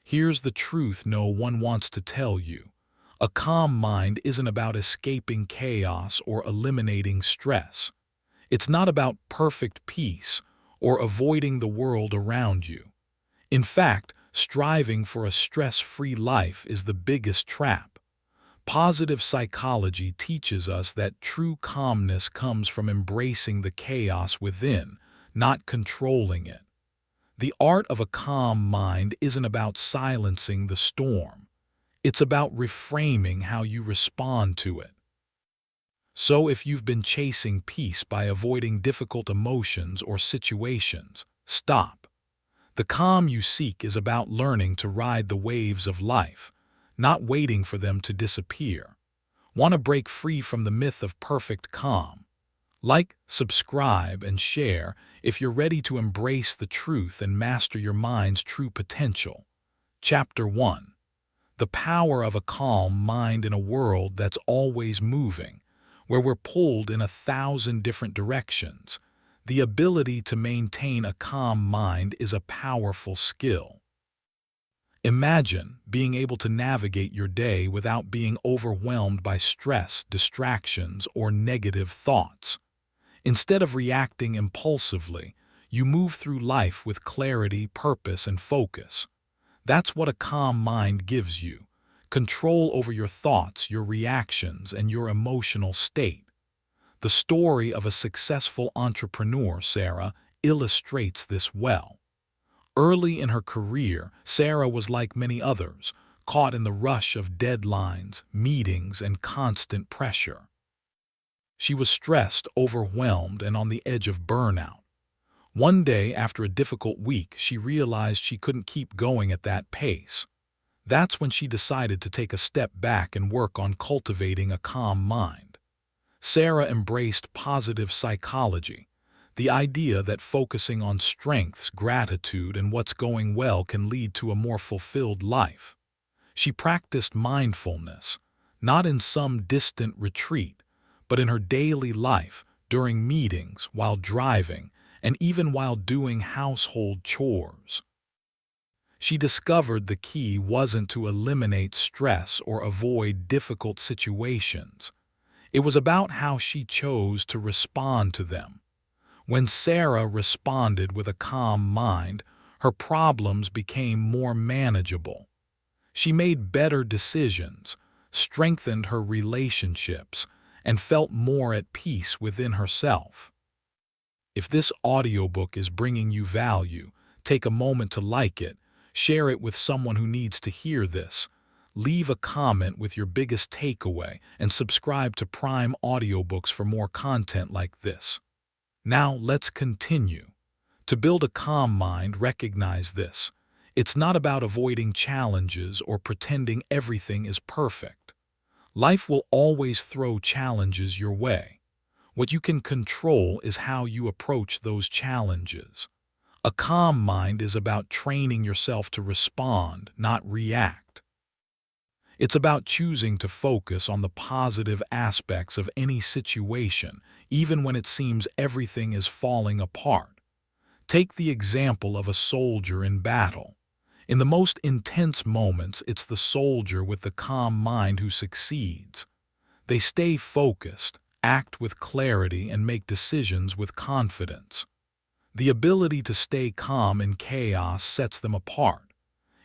Here's the truth no one wants to tell you. A calm mind isn't about escaping chaos or eliminating stress. It's not about perfect peace or avoiding the world around you. In fact, striving for a stress-free life is the biggest trap. Positive psychology teaches us that true calmness comes from embracing the chaos within, not controlling it. The art of a calm mind isn't about silencing the storm. It's about reframing how you respond to it. So if you've been chasing peace by avoiding difficult emotions or situations, stop. The calm you seek is about learning to ride the waves of life, not waiting for them to disappear. Want to break free from the myth of perfect calm? Like, subscribe, and share if you're ready to embrace the truth and master your mind's true potential. Chapter 1. The power of a calm mind in a world that's always moving, where we're pulled in 1,000 different directions. The ability to maintain a calm mind is a powerful skill. Imagine being able to navigate your day without being overwhelmed by stress, distractions, or negative thoughts. Instead of reacting impulsively, you move through life with clarity, purpose, and focus. That's what a calm mind gives you: control over your thoughts, your reactions, and your emotional state. The story of a successful entrepreneur, Sarah, illustrates this well. Early in her career, Sarah was like many others, caught in the rush of deadlines, meetings, and constant pressure. She was stressed, overwhelmed, and on the edge of burnout. One day, after a difficult week, she realized she couldn't keep going at that pace. That's when she decided to take a step back and work on cultivating a calm mind. Sarah embraced positive psychology, the idea that focusing on strengths, gratitude, and what's going well can lead to a more fulfilled life. She practiced mindfulness, not in some distant retreat, but in her daily life, during meetings, while driving, and even while doing household chores. She discovered the key wasn't to eliminate stress or avoid difficult situations. It was about how she chose to respond to them. When Sarah responded with a calm mind, her problems became more manageable. She made better decisions, strengthened her relationships, and felt more at peace within herself. If this audiobook is bringing you value, take a moment to like it, share it with someone who needs to hear this, leave a comment with your biggest takeaway, and subscribe to Prime Audiobooks for more content like this. Now let's continue. To build a calm mind, recognize this: it's not about avoiding challenges or pretending everything is perfect. Life will always throw challenges your way. What you can control is how you approach those challenges. A calm mind is about training yourself to respond, not react. It's about choosing to focus on the positive aspects of any situation, even when it seems everything is falling apart. Take the example of a soldier in battle. In the most intense moments, it's the soldier with the calm mind who succeeds. They stay focused, act with clarity, and make decisions with confidence. The ability to stay calm in chaos sets them apart.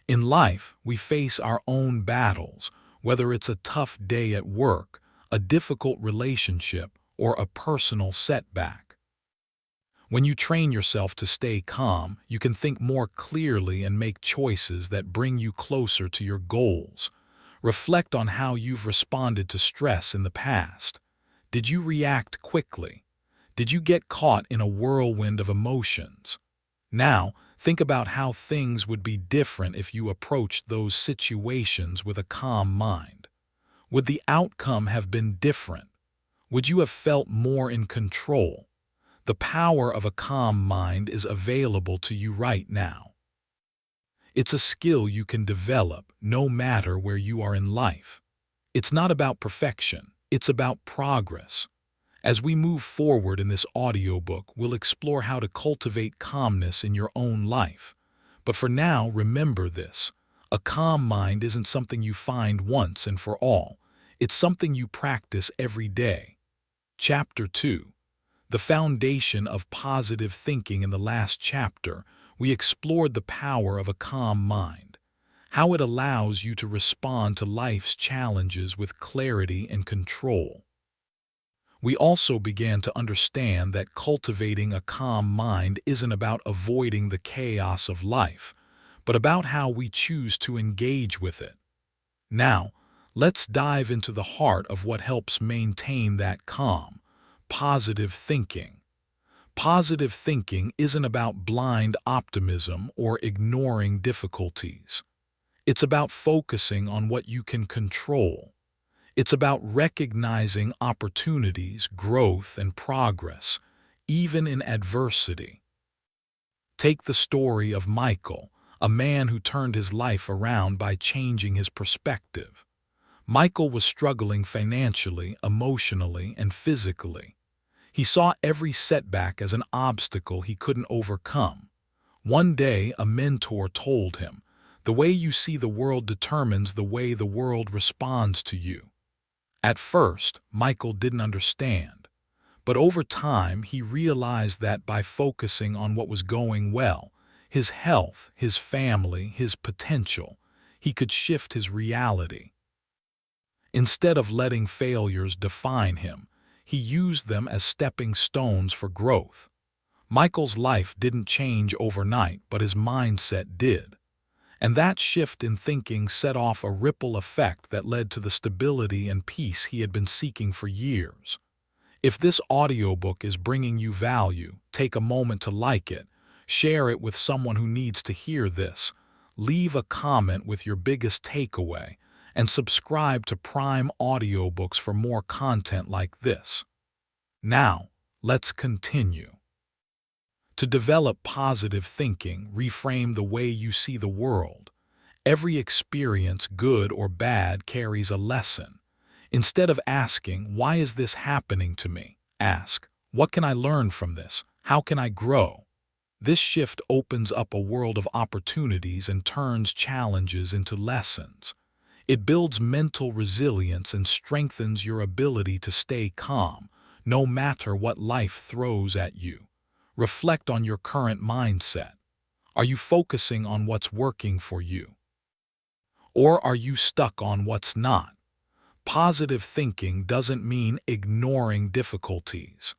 In life, we face our own battles, whether it's a tough day at work, a difficult relationship, or a personal setback. When you train yourself to stay calm, you can think more clearly and make choices that bring you closer to your goals. Reflect on how you've responded to stress in the past. Did you react quickly? Did you get caught in a whirlwind of emotions? Now, think about how things would be different if you approached those situations with a calm mind. Would the outcome have been different? Would you have felt more in control? The power of a calm mind is available to you right now. It's a skill you can develop no matter where you are in life. It's not about perfection, it's about progress. As we move forward in this audiobook, we'll explore how to cultivate calmness in your own life. But for now, remember this: A calm mind isn't something you find once and for all. It's something you practice every day. Chapter 2. The foundation of positive thinking. In the last chapter, we explored the power of a calm mind, how it allows you to respond to life's challenges with clarity and control. We also began to understand that cultivating a calm mind isn't about avoiding the chaos of life, but about how we choose to engage with it. Now, let's dive into the heart of what helps maintain that calm: positive thinking. Positive thinking isn't about blind optimism or ignoring difficulties. It's about focusing on what you can control. It's about recognizing opportunities, growth, and progress, even in adversity. Take the story of Michael, a man who turned his life around by changing his perspective. Michael was struggling financially, emotionally, and physically. He saw every setback as an obstacle he couldn't overcome. One day, a mentor told him, "The way you see the world determines the way the world responds to you." At first, Michael didn't understand, but over time he realized that by focusing on what was going well, his health, his family, his potential, he could shift his reality. Instead of letting failures define him, he used them as stepping stones for growth. Michael's life didn't change overnight, but his mindset did. And that shift in thinking set off a ripple effect that led to the stability and peace he had been seeking for years. If this audiobook is bringing you value, take a moment to like it, share it with someone who needs to hear this, leave a comment with your biggest takeaway, and subscribe to Prime Audiobooks for more content like this. Now, let's continue. To develop positive thinking, reframe the way you see the world. Every experience, good or bad, carries a lesson. Instead of asking, "Why is this happening to me?" ask, "What can I learn from this? How can I grow?" This shift opens up a world of opportunities and turns challenges into lessons. It builds mental resilience and strengthens your ability to stay calm, no matter what life throws at you. Reflect on your current mindset. Are you focusing on what's working for you? Or are you stuck on what's not? Positive thinking doesn't mean ignoring difficulties.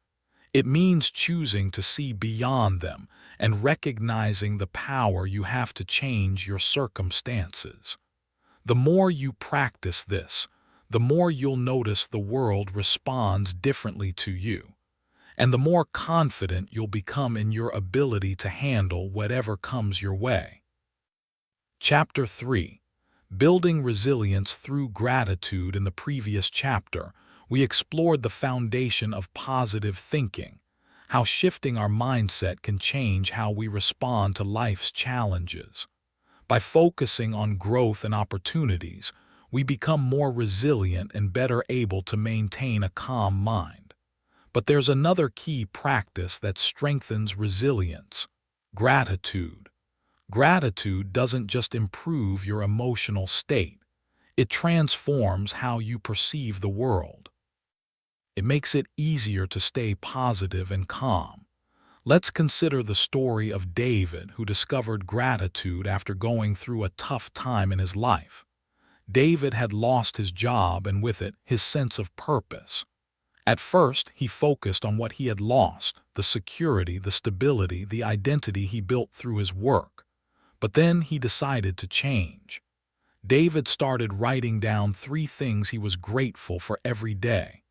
It means choosing to see beyond them and recognizing the power you have to change your circumstances. The more you practice this, the more you'll notice the world responds differently to you, and the more confident you'll become in your ability to handle whatever comes your way. Chapter 3. Building resilience through gratitude. In the previous chapter, we explored the foundation of positive thinking, how shifting our mindset can change how we respond to life's challenges. By focusing on growth and opportunities, we become more resilient and better able to maintain a calm mind. But there's another key practice that strengthens resilience: gratitude. Gratitude doesn't just improve your emotional state, it transforms how you perceive the world. It makes it easier to stay positive and calm. Let's consider the story of David, who discovered gratitude after going through a tough time in his life. David had lost his job and with it, his sense of purpose. At first, he focused on what he had lost: the security, the stability, the identity he built through his work. But then he decided to change. David started writing down 3 things he was grateful for every day.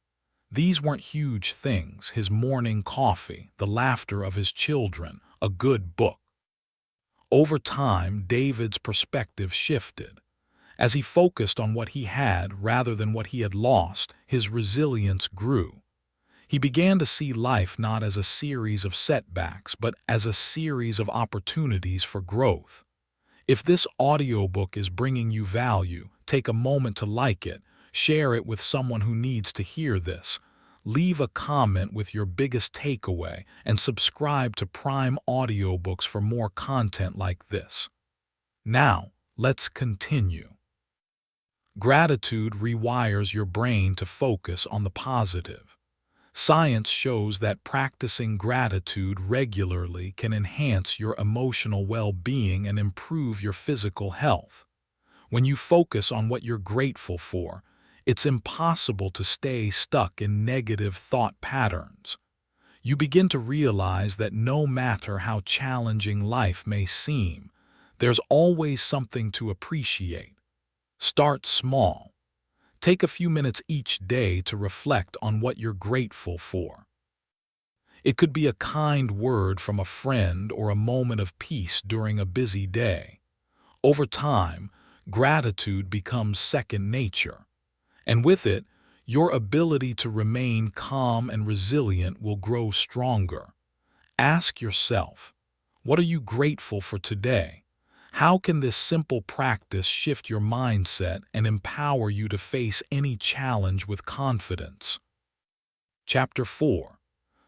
These weren't huge things: his morning coffee, the laughter of his children, a good book. Over time, David's perspective shifted. As he focused on what he had rather than what he had lost, his resilience grew. He began to see life not as a series of setbacks, but as a series of opportunities for growth. If this audiobook is bringing you value, take a moment to like it, share it with someone who needs to hear this, leave a comment with your biggest takeaway, and subscribe to Prime Audiobooks for more content like this. Now, let's continue. Gratitude rewires your brain to focus on the positive. Science shows that practicing gratitude regularly can enhance your emotional well-being and improve your physical health. When you focus on what you're grateful for, it's impossible to stay stuck in negative thought patterns. You begin to realize that no matter how challenging life may seem, there's always something to appreciate. Start small. Take a few minutes each day to reflect on what you're grateful for. It could be a kind word from a friend or a moment of peace during a busy day. Over time, gratitude becomes second nature, and with it, your ability to remain calm and resilient will grow stronger. Ask yourself, what are you grateful for today? How can this simple practice shift your mindset and empower you to face any challenge with confidence? Chapter 4.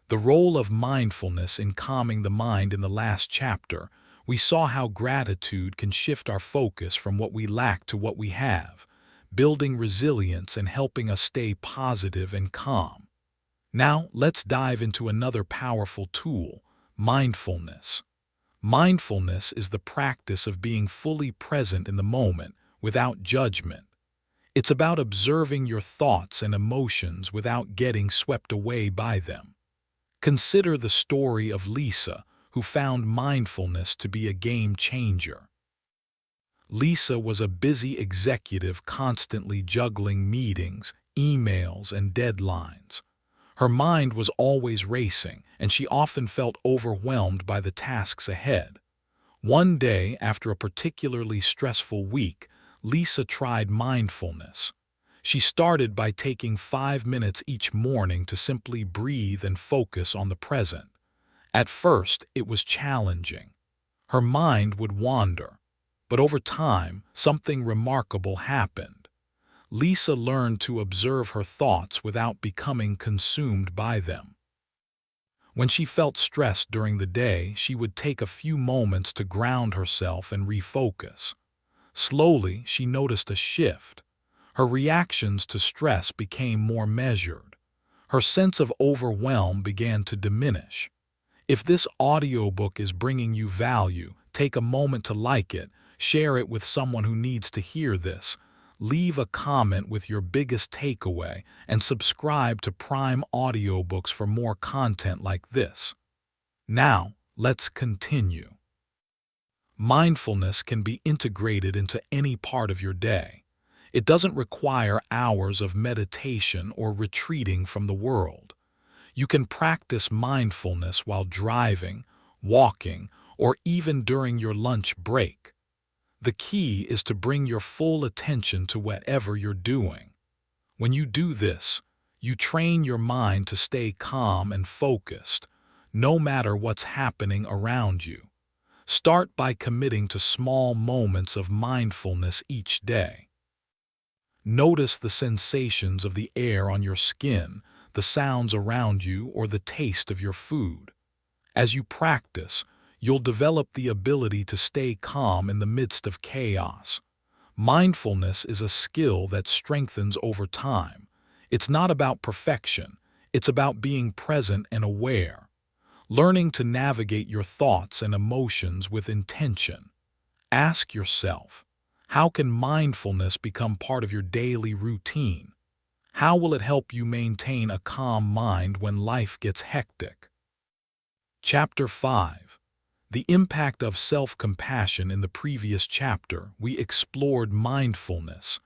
The role of mindfulness in calming the mind. In the last chapter, we saw how gratitude can shift our focus from what we lack to what we have, building resilience and helping us stay positive and calm. Now, let's dive into another powerful tool, mindfulness. Mindfulness is the practice of being fully present in the moment without judgment. It's about observing your thoughts and emotions without getting swept away by them. Consider the story of Lisa, who found mindfulness to be a game changer. Lisa was a busy executive constantly juggling meetings, emails, and deadlines. Her mind was always racing, and she often felt overwhelmed by the tasks ahead. One day, after a particularly stressful week, Lisa tried mindfulness. She started by taking 5 minutes each morning to simply breathe and focus on the present. At first, it was challenging. Her mind would wander. But over time, something remarkable happened. Lisa learned to observe her thoughts without becoming consumed by them. When she felt stressed during the day, she would take a few moments to ground herself and refocus. Slowly, she noticed a shift. Her reactions to stress became more measured. Her sense of overwhelm began to diminish. If this audiobook is bringing you value, take a moment to like it, share it with someone who needs to hear this. Leave a comment with your biggest takeaway and subscribe to Prime Audiobooks for more content like this. Now, let's continue. Mindfulness can be integrated into any part of your day. It doesn't require hours of meditation or retreating from the world. You can practice mindfulness while driving, walking, or even during your lunch break. The key is to bring your full attention to whatever you're doing. When you do this, you train your mind to stay calm and focused, no matter what's happening around you. Start by committing to small moments of mindfulness each day. Notice the sensations of the air on your skin, the sounds around you, or the taste of your food. As you practice, you'll develop the ability to stay calm in the midst of chaos. Mindfulness is a skill that strengthens over time. It's not about perfection, it's about being present and aware. Learning to navigate your thoughts and emotions with intention. Ask yourself, how can mindfulness become part of your daily routine? How will it help you maintain a calm mind when life gets hectic? Chapter 5. The impact of self-compassion. In the previous chapter, we explored mindfulness,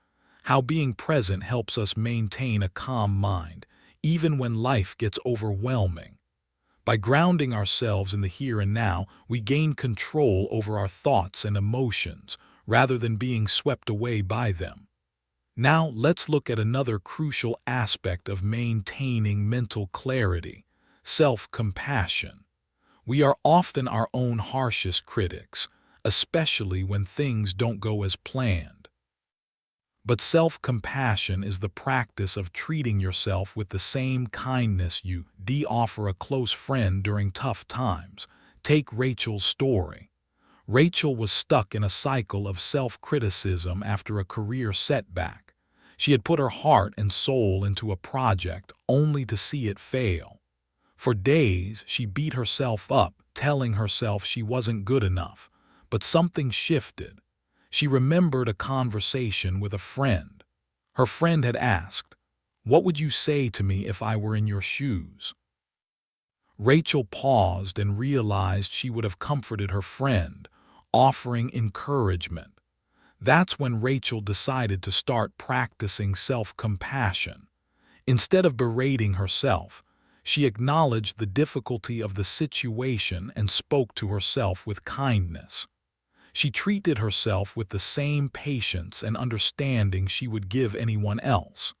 how being present helps us maintain a calm mind, even when life gets overwhelming. By grounding ourselves in the here and now, we gain control over our thoughts and emotions, rather than being swept away by them. Now, let's look at another crucial aspect of maintaining mental clarity, self-compassion. We are often our own harshest critics, especially when things don't go as planned. But self-compassion is the practice of treating yourself with the same kindness you offer a close friend during tough times. Take Rachel's story. Rachel was stuck in a cycle of self-criticism after a career setback. She had put her heart and soul into a project only to see it fail. For days, she beat herself up, telling herself she wasn't good enough. But something shifted. She remembered a conversation with a friend. Her friend had asked, "What would you say to me if I were in your shoes?" Rachel paused and realized she would have comforted her friend, offering encouragement. That's when Rachel decided to start practicing self-compassion. Instead of berating herself, she acknowledged the difficulty of the situation and spoke to herself with kindness. She treated herself with the same patience and understanding she would give anyone else.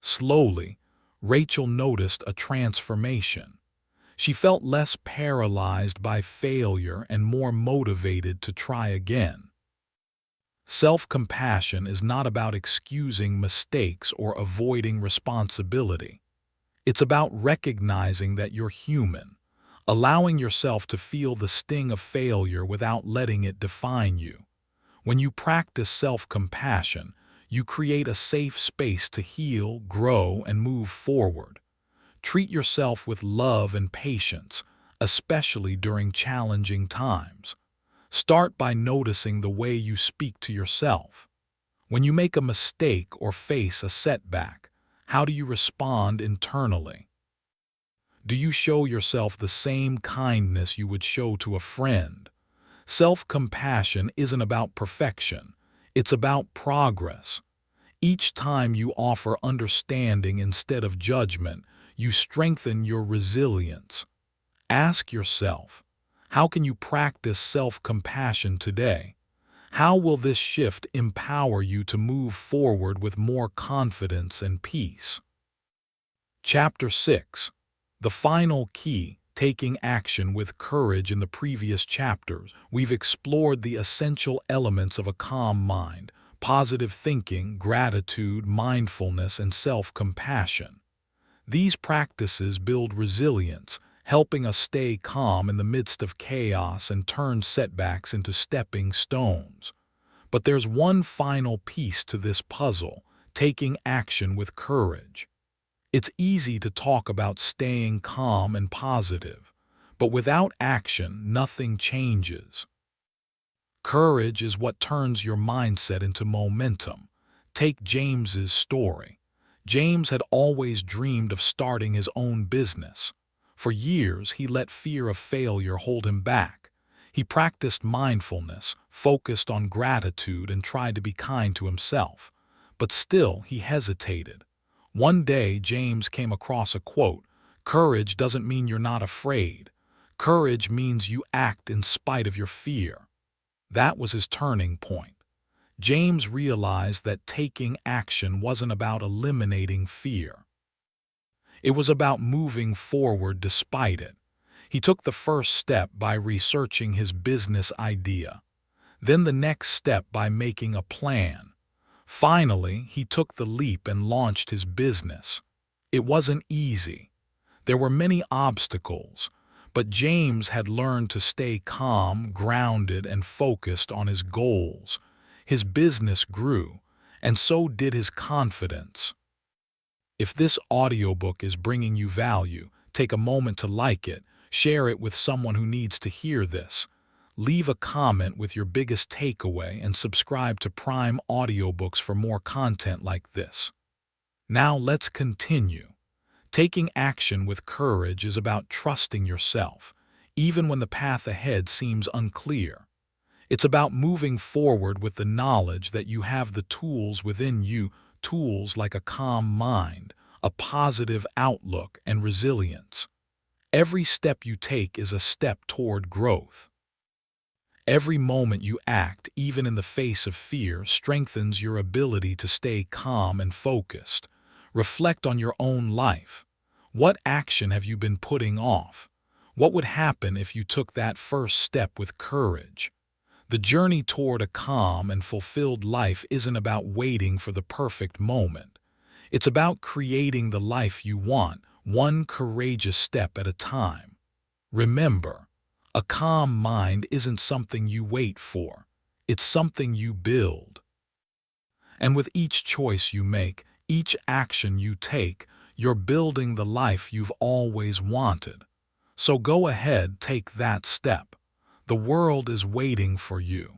Slowly, Rachel noticed a transformation. She felt less paralyzed by failure and more motivated to try again. Self-compassion is not about excusing mistakes or avoiding responsibility. It's about recognizing that you're human, allowing yourself to feel the sting of failure without letting it define you. When you practice self-compassion, you create a safe space to heal, grow, and move forward. Treat yourself with love and patience, especially during challenging times. Start by noticing the way you speak to yourself. When you make a mistake or face a setback, how do you respond internally? Do you show yourself the same kindness you would show to a friend? Self-compassion isn't about perfection. It's about progress. Each time you offer understanding instead of judgment, you strengthen your resilience. Ask yourself, how can you practice self-compassion today? How will this shift empower you to move forward with more confidence and peace? Chapter 6. The final key, taking action with courage. In the previous chapters, we've explored the essential elements of a calm mind: positive thinking, gratitude, mindfulness, and self-compassion. These practices build resilience, helping us stay calm in the midst of chaos and turn setbacks into stepping stones. But there's one final piece to this puzzle: taking action with courage. It's easy to talk about staying calm and positive, but without action, nothing changes. Courage is what turns your mindset into momentum. Take James's story. James had always dreamed of starting his own business. For years, he let fear of failure hold him back. He practiced mindfulness, focused on gratitude, and tried to be kind to himself. But still, he hesitated. One day, James came across a quote: "Courage doesn't mean you're not afraid. Courage means you act in spite of your fear." That was his turning point. James realized that taking action wasn't about eliminating fear. It was about moving forward despite it. He took the first step by researching his business idea, then the next step by making a plan. Finally, he took the leap and launched his business. It wasn't easy. There were many obstacles, but James had learned to stay calm, grounded, and focused on his goals. His business grew, and so did his confidence. If this audiobook is bringing you value, take a moment to like it, share it with someone who needs to hear this. Leave a comment with your biggest takeaway and subscribe to Prime Audiobooks for more content like this. Now let's continue. Taking action with courage is about trusting yourself, even when the path ahead seems unclear. It's about moving forward with the knowledge that you have the tools within you, tools like a calm mind, a positive outlook, and resilience. Every step you take is a step toward growth. Every moment you act, even in the face of fear, strengthens your ability to stay calm and focused. Reflect on your own life. What action have you been putting off? What would happen if you took that first step with courage? The journey toward a calm and fulfilled life isn't about waiting for the perfect moment. It's about creating the life you want, one courageous step at a time. Remember, A calm mind isn't something you wait for. It's something you build. And with each choice you make, each action you take, you're building the life you've always wanted. So go ahead, take that step. The world is waiting for you.